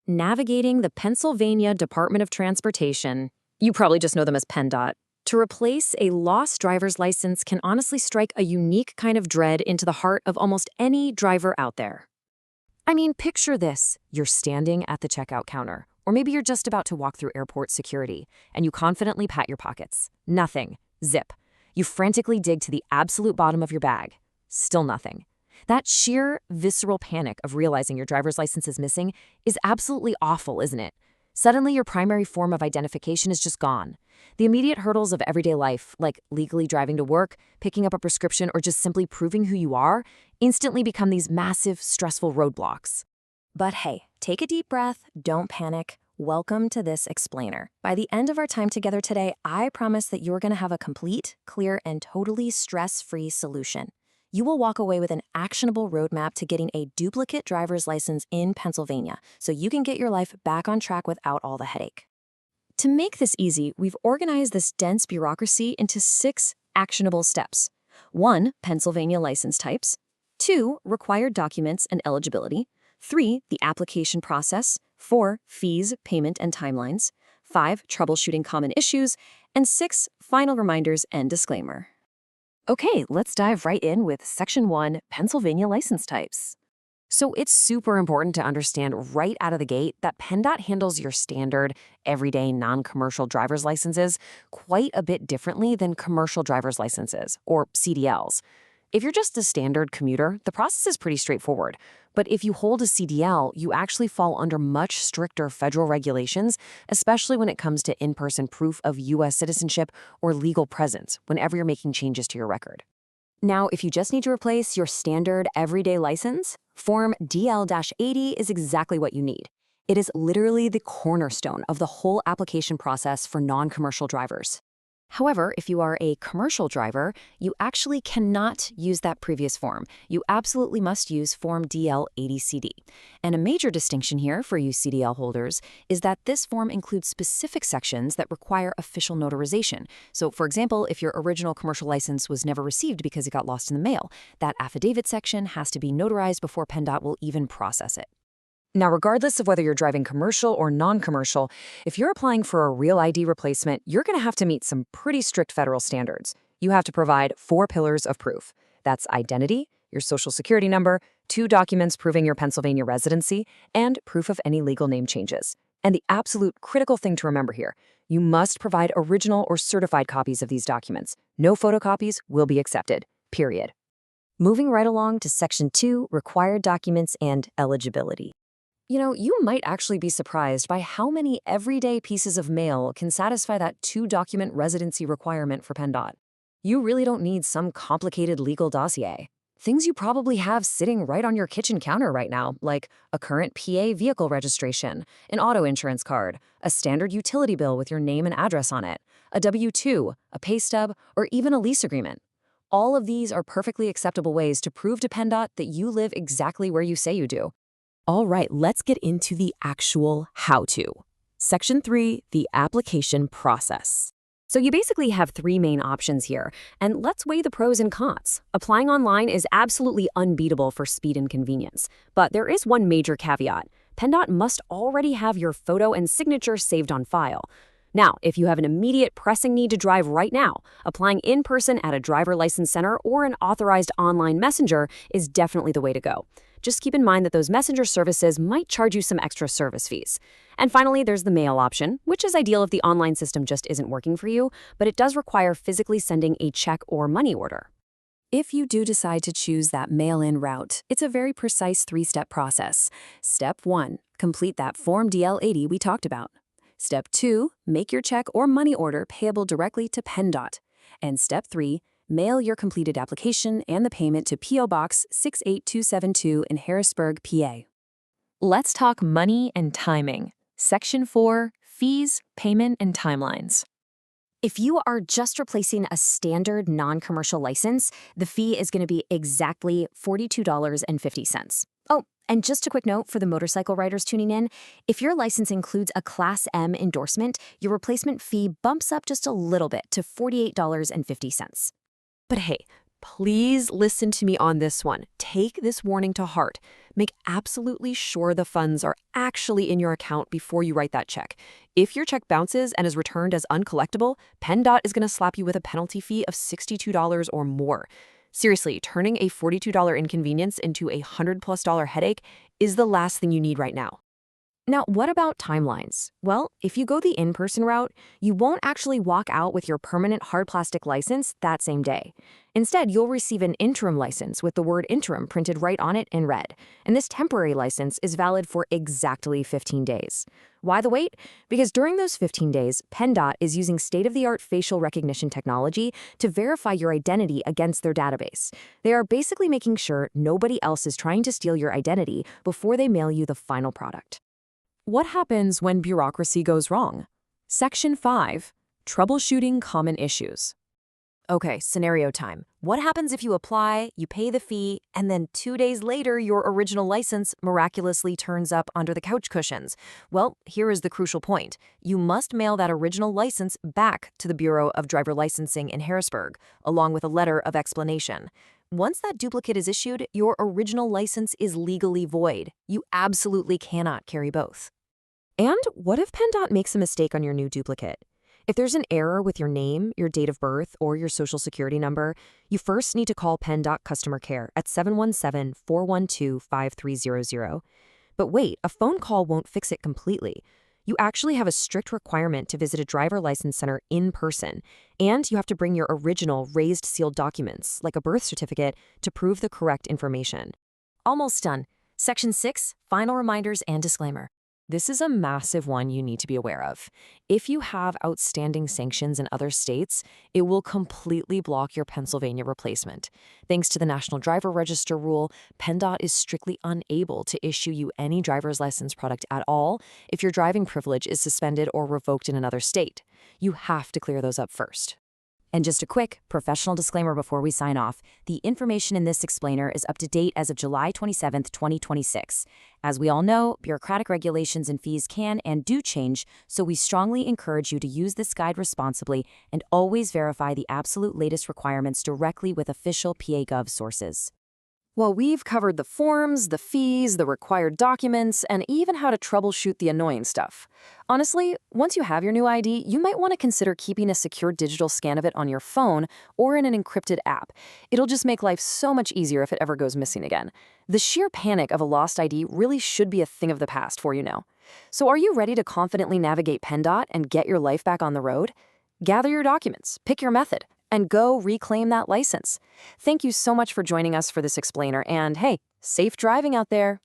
navigating the Pennsylvania Department of Transportation. You probably just know them as PennDOT. To replace a lost driver's license can honestly strike a unique kind of dread into the heart of almost any driver out there. I mean, picture this. You're standing at the checkout counter, or maybe you're just about to walk through airport security, and you confidently pat your pockets. Nothing. Zip. You frantically dig to the absolute bottom of your bag. Still nothing. That sheer, visceral panic of realizing your driver's license is missing is absolutely awful, isn't it? Suddenly, your primary form of identification is just gone. The immediate hurdles of everyday life, like legally driving to work, picking up a prescription, or just simply proving who you are, instantly become these massive, stressful roadblocks. But hey, take a deep breath, don't panic. Welcome to this explainer. By the end of our time together today, I promise that you're going to have a complete, clear, and totally stress-free solution. You will walk away with an actionable roadmap to getting a duplicate driver's license in Pennsylvania, so you can get your life back on track without all the headache. To make this easy, we've organized this dense bureaucracy into 6 actionable steps. 1. Pennsylvania license types. 2. Required documents and eligibility. 3. The application process. 4. Fees, payment, and timelines. 5. Troubleshooting common issues. And 6. Final reminders and disclaimer. Okay, let's dive right in with Section 1, Pennsylvania license types. So it's super important to understand right out of the gate that PennDOT handles your standard, everyday, non-commercial driver's licenses quite a bit differently than commercial driver's licenses, or CDLs. If you're just a standard commuter, the process is pretty straightforward. But if you hold a CDL, you actually fall under much stricter federal regulations, especially when it comes to in-person proof of U.S. citizenship or legal presence whenever you're making changes to your record. Now, if you just need to replace your standard everyday license, Form DL-80 is exactly what you need. It is literally the cornerstone of the whole application process for non-commercial drivers. However, if you are a commercial driver, you actually cannot use that previous form. You absolutely must use Form DL-80CD. And a major distinction here for you CDL holders is that this form includes specific sections that require official notarization. So, for example, if your original commercial license was never received because it got lost in the mail, that affidavit section has to be notarized before PennDOT will even process it. Now, regardless of whether you're driving commercial or non-commercial, if you're applying for a real ID replacement, you're going to have to meet some pretty strict federal standards. You have to provide 4 pillars of proof. That's identity, your social security number, 2 documents proving your Pennsylvania residency, and proof of any legal name changes. And the absolute critical thing to remember here, you must provide original or certified copies of these documents. No photocopies will be accepted, period. Moving right along to Section 2, required documents and eligibility. You know, you might actually be surprised by how many everyday pieces of mail can satisfy that 2-document residency requirement for PennDOT. You really don't need some complicated legal dossier. Things you probably have sitting right on your kitchen counter right now, like a current PA vehicle registration, an auto insurance card, a standard utility bill with your name and address on it, a W-2, a pay stub, or even a lease agreement. All of these are perfectly acceptable ways to prove to PennDOT that you live exactly where you say you do. All right, let's get into the actual how-to. Section 3, the application process. So you basically have 3 main options here, and let's weigh the pros and cons. Applying online is absolutely unbeatable for speed and convenience, but there is one major caveat. PennDOT must already have your photo and signature saved on file. Now, if you have an immediate pressing need to drive right now, applying in person at a driver license center or an authorized online messenger is definitely the way to go. Just keep in mind that those messenger services might charge you some extra service fees. And finally, there's the mail option, which is ideal if the online system just isn't working for you, but it does require physically sending a check or money order. If you do decide to choose that mail-in route, it's a very precise 3-step process. Step 1, complete that Form DL-80 we talked about. Step 2, make your check or money order payable directly to PennDOT. And Step 3, mail your completed application and the payment to P.O. Box 68272 in Harrisburg, PA. Let's talk money and timing. Section 4, fees, payment, and timelines. If you are just replacing a standard non-commercial license, the fee is going to be exactly $42.50. Oh, and just a quick note for the motorcycle riders tuning in, if your license includes a Class M endorsement, your replacement fee bumps up just a little bit to $48.50. But hey, Please listen to me on this one. Take this warning to heart. Make absolutely sure the funds are actually in your account before you write that check. If your check bounces and is returned as uncollectible, PennDOT is going to slap you with a penalty fee of $62 or more. Seriously, turning a $42 inconvenience into a $100+ headache is the last thing you need right now. Now, what about timelines? Well, if you go the in-person route, you won't actually walk out with your permanent hard plastic license that same day. Instead, you'll receive an interim license with the word interim printed right on it in red. And this temporary license is valid for exactly 15 days. Why the wait? Because during those 15 days, PennDOT is using state-of-the-art facial recognition technology to verify your identity against their database. They are basically making sure nobody else is trying to steal your identity before they mail you the final product. What happens when bureaucracy goes wrong? Section 5. Troubleshooting common issues. Okay, scenario time. What happens if you apply, you pay the fee, and then 2 days later your original license miraculously turns up under the couch cushions? Well, here is the crucial point. You must mail that original license back to the Bureau of Driver Licensing in Harrisburg, along with a letter of explanation. Once that duplicate is issued, your original license is legally void. You absolutely cannot carry both. And what if PennDOT makes a mistake on your new duplicate? If there's an error with your name, your date of birth, or your social security number, you first need to call PennDOT customer care at 717-412-5300. But wait, a phone call won't fix it completely. You actually have a strict requirement to visit a driver license center in person, and you have to bring your original raised sealed documents, like a birth certificate, to prove the correct information. Almost done. Section 6, final reminders and disclaimer. This is a massive one you need to be aware of. If you have outstanding sanctions in other states, it will completely block your Pennsylvania replacement. Thanks to the National Driver Register rule, PennDOT is strictly unable to issue you any driver's license product at all if your driving privilege is suspended or revoked in another state. You have to clear those up first. And just a quick professional disclaimer before we sign off, the information in this explainer is up to date as of July 27, 2026. As we all know, bureaucratic regulations and fees can and do change, so we strongly encourage you to use this guide responsibly and always verify the absolute latest requirements directly with official PA/Gov sources. Well, we've covered the forms, the fees, the required documents, and even how to troubleshoot the annoying stuff. Honestly, once you have your new ID, you might want to consider keeping a secure digital scan of it on your phone or in an encrypted app. It'll just make life so much easier if it ever goes missing again. The sheer panic of a lost ID really should be a thing of the past for you now. So are you ready to confidently navigate PennDOT and get your life back on the road? Gather your documents, pick your method, and go reclaim that license. Thank you so much for joining us for this explainer, and hey, safe driving out there.